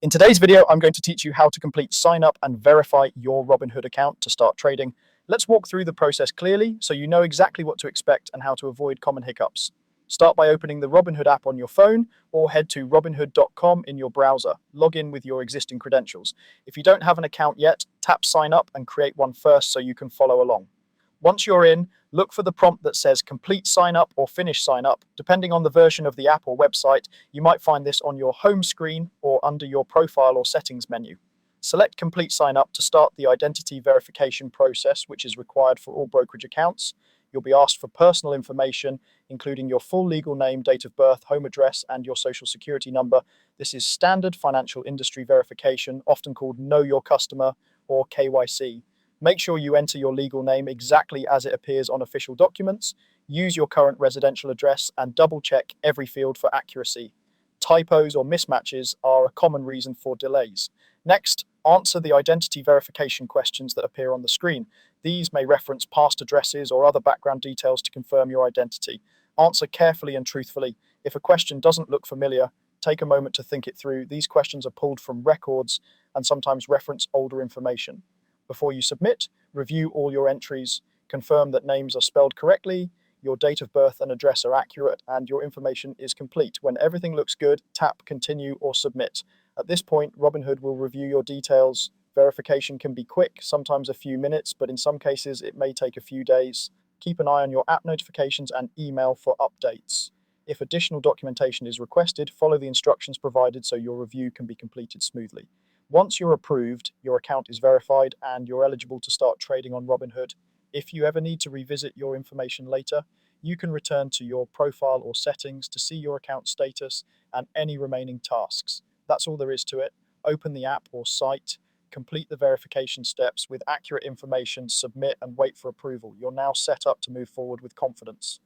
In today's video, I'm going to teach you how to complete sign up and verify your Robinhood account to start trading. Let's walk through the process clearly so you know exactly what to expect and how to avoid common hiccups. Start by opening the Robinhood app on your phone or head to robinhood.com in your browser. Log in with your existing credentials. If you don't have an account yet, tap sign up and create one first so you can follow along. Once you're in, look for the prompt that says complete sign up or finish sign up. Depending on the version of the app or website, you might find this on your home screen or under your profile or settings menu. Select complete sign up to start the identity verification process, which is required for all brokerage accounts. You'll be asked for personal information, including your full legal name, date of birth, home address, and your social security number. This is standard financial industry verification, often called Know Your Customer or KYC. Make sure you enter your legal name exactly as it appears on official documents. Use your current residential address and double check every field for accuracy. Typos or mismatches are a common reason for delays. Next, answer the identity verification questions that appear on the screen. These may reference past addresses or other background details to confirm your identity. Answer carefully and truthfully. If a question doesn't look familiar, take a moment to think it through. These questions are pulled from records and sometimes reference older information. Before you submit, review all your entries, confirm that names are spelled correctly, your date of birth and address are accurate, and your information is complete. When everything looks good, tap Continue or Submit. At this point, Robinhood will review your details. Verification can be quick, sometimes a few minutes, but in some cases it may take a few days. Keep an eye on your app notifications and email for updates. If additional documentation is requested, follow the instructions provided so your review can be completed smoothly. Once you're approved, your account is verified and you're eligible to start trading on Robinhood. If you ever need to revisit your information later, you can return to your profile or settings to see your account status and any remaining tasks. That's all there is to it. Open the app or site, complete the verification steps with accurate information, submit and wait for approval. You're now set up to move forward with confidence.